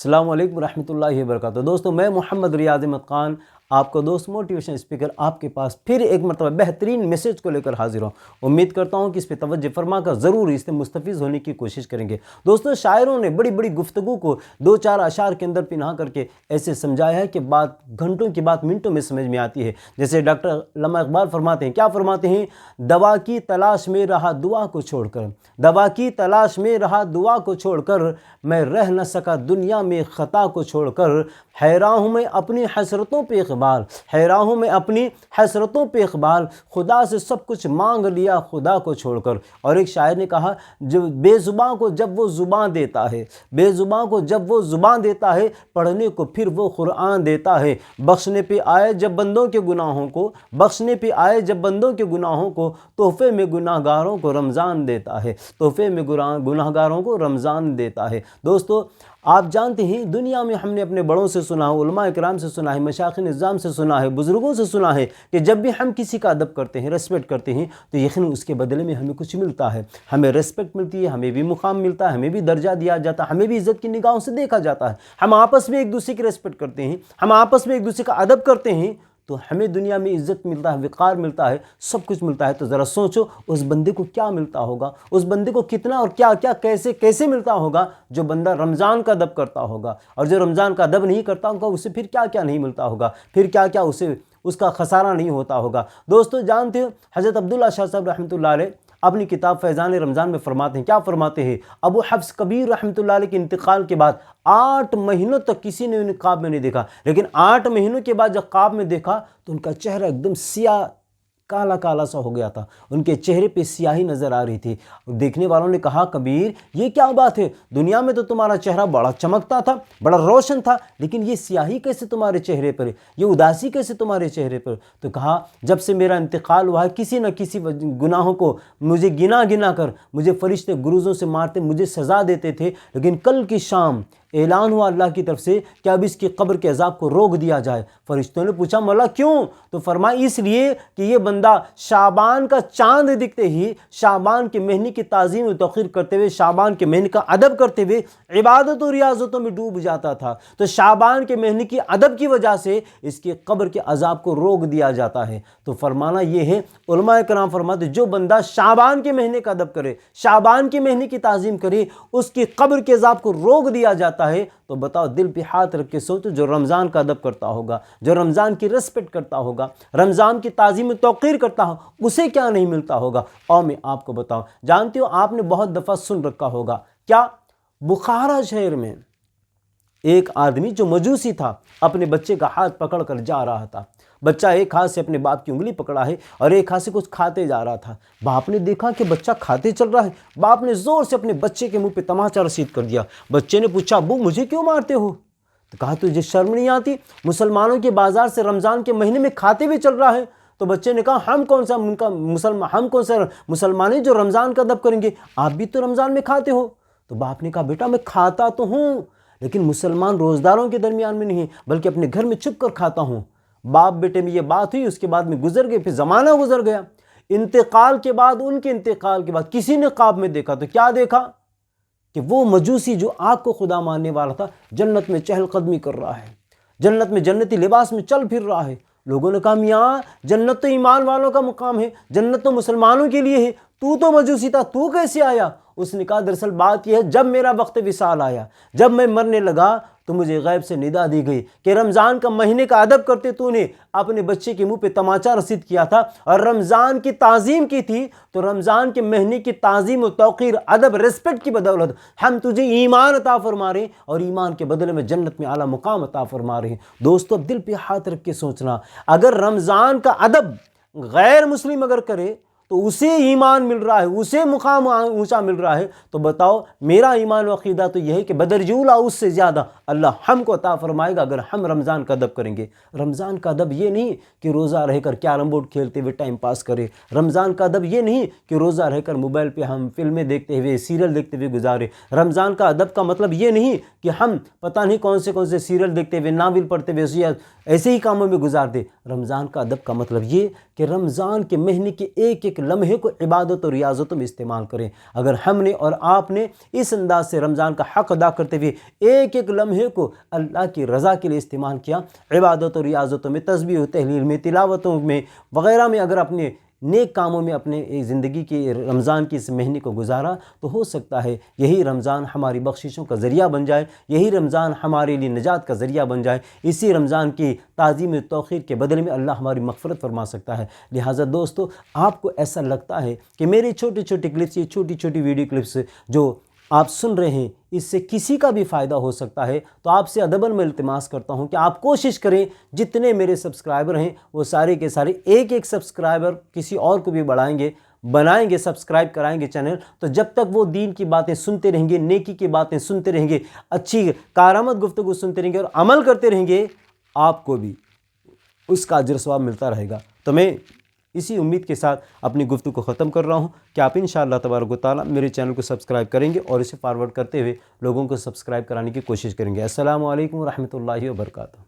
السلام علیکم ورحمۃ اللہ وبرکاتہ۔ دوستو، میں محمد ریاض احمد خان، آپ کا دوست موٹیویشن اسپیکر، آپ کے پاس پھر ایک مرتبہ بہترین میسج کو لے کر حاضر ہوں۔ امید کرتا ہوں کہ اس پہ توجہ فرما کر ضرور اس سے مستفیض ہونے کی کوشش کریں گے۔ دوستو، شاعروں نے بڑی بڑی گفتگو کو دو چار اشعار کے اندر پنہا کر کے ایسے سمجھایا ہے کہ بات گھنٹوں کی بات منٹوں میں سمجھ میں آتی ہے۔ جیسے ڈاکٹر علامہ اقبال فرماتے ہیں، کیا فرماتے ہیں؟ دوا کی تلاش میں رہا دعا کو چھوڑ کر، دوا کی تلاش میں رہا دعا کو چھوڑ کر، میں رہ نہ سکا دنیا میں خطا کو چھوڑ کر، حیراں ہوں میں اپنی حسرتوں پہ اقبال، حیراں ہوں میں اپنی حسرتوں پہ اقبال، خدا سے سب کچھ مانگ لیا خدا کو چھوڑ کر۔ اور ایک شاعر نے کہا، جو بے زباں کو جب وہ زبان دیتا ہے، بے زباں کو جب وہ زبان دیتا ہے، پڑھنے کو پھر وہ قرآن دیتا ہے، بخشنے پہ آئے جب بندوں کے گناہوں کو، بخشنے پہ آئے جب بندوں کے گناہوں کو، تحفے میں گناہ گاروں کو رمضان دیتا ہے، تحفے میں گناہ گاروں کو رمضان دیتا ہے۔ دوستو، آپ جانتے ہیں دنیا میں ہم نے اپنے بڑوں سے سنا ہے، علماء اکرام سے سنا ہے، مشائخ نظام سے سنا ہے، بزرگوں سے سنا ہے کہ جب بھی ہم کسی کا ادب کرتے ہیں، ریسپیکٹ کرتے ہیں، تو یقیناً اس کے بدلے میں ہمیں کچھ ملتا ہے، ہمیں ریسپیکٹ ملتی ہے، ہمیں بھی مقام ملتا ہے، ہمیں بھی درجہ دیا جاتا ہے، ہمیں بھی عزت کی نگاہوں سے دیکھا جاتا ہے۔ ہم آپس میں ایک دوسرے کی ریسپیکٹ کرتے ہیں، ہم آپس میں ایک دوسرے کا ادب کرتے ہیں، تو ہمیں دنیا میں عزت ملتا ہے، وقار ملتا ہے، سب کچھ ملتا ہے۔ تو ذرا سوچو اس بندے کو کیا ملتا ہوگا، اس بندے کو کتنا اور کیا کیا کیسے ملتا ہوگا جو بندہ رمضان کا ادب کرتا ہوگا، اور جو رمضان کا ادب نہیں کرتا ہوگا اسے پھر کیا کیا نہیں ملتا ہوگا، پھر کیا کیا اسے اس کا خسارہ نہیں ہوتا ہوگا۔ دوستو، جانتے ہو حضرت عبداللہ شاہ صاحب رحمۃ اللہ علیہ اپنی کتاب فیضان رمضان میں فرماتے ہیں، کیا فرماتے ہیں؟ ابو حفص کبیر رحمۃ اللہ علیہ کے انتقال کے بعد 8 مہینوں تک کسی نے انہیں خواب میں نہیں دیکھا، لیکن 8 مہینوں کے بعد جب خواب میں دیکھا تو ان کا چہرہ ایک دم سیاہ کالا کالا سا ہو گیا تھا، ان کے چہرے پہ سیاہی نظر آ رہی تھی۔ دیکھنے والوں نے کہا، کبیر یہ کیا بات ہے؟ دنیا میں تو تمہارا چہرہ بڑا چمکتا تھا، بڑا روشن تھا، لیکن یہ سیاہی کیسے تمہارے چہرے پر ہے؟ یہ اداسی کیسے تمہارے چہرے پر؟ تو کہا، جب سے میرا انتقال ہوا ہے کسی نہ کسی گناہوں کو مجھے گنا گنا کر مجھے فرشتے گروزوں سے مارتے، مجھے سزا دیتے تھے، لیکن کل کی شام اعلان ہوا اللہ کی طرف سے کہ اب اس کی قبر کے عذاب کو روک دیا جائے۔ فرشتوں نے پوچھا، مولا کیوں؟ تو فرمایا، اس لیے کہ یہ بندہ شعبان کا چاند دکھتے ہی شعبان کے مہینے کی تعظیم و توقیر کرتے ہوئے، شعبان کے مہینے کا ادب کرتے ہوئے عبادت و ریاضتوں میں ڈوب جاتا تھا، تو شعبان کے مہینے کی ادب کی وجہ سے اس کی قبر کے عذاب کو روک دیا جاتا ہے۔ تو فرمانا یہ ہے، علماء کرام فرماتے جو بندہ شعبان کے مہینے کا ادب کرے، شعبان کے مہینے کی تعظیم کرے، اس کی قبر کے عذاب کو روک دیا جاتا ہے۔ تو بتاؤ، دل پہ ہاتھ رکھ کے سوچو، جو رمضان کا ادب کرتا ہوگا، جو رمضان کی ریسپیکٹ کرتا ہوگا، رمضان کی تعظیم و توقیر کرتا ہو، اسے کیا نہیں ملتا ہوگا۔ اور میں آپ کو بتاؤں، جانتے ہو آپ نے بہت دفعہ سن رکھا ہوگا، کیا بخارا شہر میں ایک آدمی جو مجوسی تھا اپنے بچے کا ہاتھ پکڑ کر جا رہا تھا، بچہ ایک ہاتھ سے اپنے باپ کی انگلی پکڑا ہے اور ایک ہاتھ سے کچھ کھاتے جا رہا تھا۔ باپ نے دیکھا کہ بچہ کھاتے چل رہا ہے، باپ نے زور سے اپنے بچے کے منہ پہ تماچا رسید کر دیا۔ بچے نے پوچھا، ابو مجھے کیوں مارتے ہو؟ تو کہا، تجھے شرم نہیں آتی؟ مسلمانوں کے بازار سے رمضان کے مہینے میں کھاتے ہوئے چل رہا ہے۔ تو بچے نے کہا، ہم کون سا مسلمان ہیں جو رمضان کا ادب کریں گے؟ آپ بھی تو رمضان میں کھاتے ہو۔ تو باپ نے کہا، بیٹا میں کھاتا تو ہوں، لیکن مسلمان روزداروں کے درمیان میں نہیں، بلکہ اپنے گھر میں چھپ کر کھاتا ہوں۔ باپ بیٹے میں یہ بات ہوئی، اس کے بعد میں گزر گئے، پھر زمانہ گزر گیا۔ انتقال کے بعد، ان کے انتقال کے بعد کسی نے خواب میں دیکھا، تو کیا دیکھا؟ کہ وہ مجوسی جو آگ کو خدا ماننے والا تھا، جنت میں چہل قدمی کر رہا ہے، جنت میں جنتی لباس میں چل پھر رہا ہے۔ لوگوں نے کہا، میاں جنت تو ایمان والوں کا مقام ہے، جنت تو مسلمانوں کے لیے ہے، تو مجوسی تھا، تو کیسے آیا؟ اس نے کہا، دراصل بات یہ ہے، جب میرا وقت وصال آیا، جب میں مرنے لگا تو مجھے غیب سے ندا دی گئی کہ رمضان کا مہینے کا ادب کرتے تو نے اپنے بچے کے منہ پہ تماچا رسید کیا تھا اور رمضان کی تعظیم کی تھی، تو رمضان کے مہینے کی تعظیم و توقیر، ادب، ریسپیکٹ کی بدولت ہم تجھے ایمان عطا فرما رہے ہیں، اور ایمان کے بدلے میں جنت میں اعلیٰ مقام عطا فرما رہے ہیں۔ دوستو، اب دل پہ ہاتھ رکھ کے سوچنا، اگر رمضان کا ادب غیر مسلم اگر کرے تو اسے ایمان مل رہا ہے، اسے مقام اونچا مل رہا ہے، تو بتاؤ میرا ایمان و عقیدہ تو یہ ہے کہ بدرجہ اولیٰ اس سے زیادہ اللہ ہم کو عطا فرمائے گا اگر ہم رمضان کا ادب کریں گے۔ رمضان کا ادب یہ نہیں کہ روزہ رہ کر کیرم بورڈ کھیلتے ہوئے ٹائم پاس کرے، رمضان کا ادب یہ نہیں کہ روزہ رہ کر موبائل پہ ہم فلمیں دیکھتے ہوئے، سیریل دیکھتے ہوئے گزارے، رمضان کا ادب کا مطلب یہ نہیں کہ ہم پتہ نہیں کون سے سیریل دیکھتے ہوئے، ناول پڑھتے ہوئے ایسے ہی کاموں میں گزار دے۔ رمضان کا ادب کا مطلب یہ کہ رمضان کے مہینے کے ایک ایک لمحے کو عبادت اور ریاضتوں میں استعمال کریں۔ اگر ہم نے اور آپ نے اس انداز سے رمضان کا حق ادا کرتے ہوئے ایک ایک لمحے کو اللہ کی رضا کے لیے استعمال کیا، عبادت اور ریاضتوں میں، تسبیح و تحلیل میں، تلاوتوں میں وغیرہ میں، اگر اپنے نیک کاموں میں اپنے زندگی کی رمضان کی اس مہینے کو گزارا، تو ہو سکتا ہے یہی رمضان ہماری بخششوں کا ذریعہ بن جائے، یہی رمضان ہمارے لیے نجات کا ذریعہ بن جائے، اسی رمضان کی تعظیم و توقیر کے بدلے میں اللہ ہماری مغفرت فرما سکتا ہے۔ لہٰذا دوستو، آپ کو ایسا لگتا ہے کہ میری چھوٹی چھوٹی کلپس، یہ چھوٹی چھوٹی ویڈیو کلپس جو آپ سن رہے ہیں، اس سے کسی کا بھی فائدہ ہو سکتا ہے، تو آپ سے ادباً میں التماس کرتا ہوں کہ آپ کوشش کریں جتنے میرے سبسکرائبر ہیں وہ سارے کے سارے ایک ایک سبسکرائبر کسی اور کو بھی بنائیں گے، سبسکرائب کرائیں گے چینل، تو جب تک وہ دین کی باتیں سنتے رہیں گے، نیکی کی باتیں سنتے رہیں گے، اچھی کارآمد گفتگو سنتے رہیں گے اور عمل کرتے رہیں گے، آپ کو بھی اس کا اجر ثواب ملتا رہے گا۔ تو میں اسی امید کے ساتھ اپنی گفتگو کو ختم کر رہا ہوں کہ آپ انشاءاللہ تبارک و تعالیٰ میرے چینل کو سبسکرائب کریں گے اور اسے فارورڈ کرتے ہوئے لوگوں کو سبسکرائب کرانے کی کوشش کریں گے۔ السلام علیکم ورحمۃ اللہ وبرکاتہ۔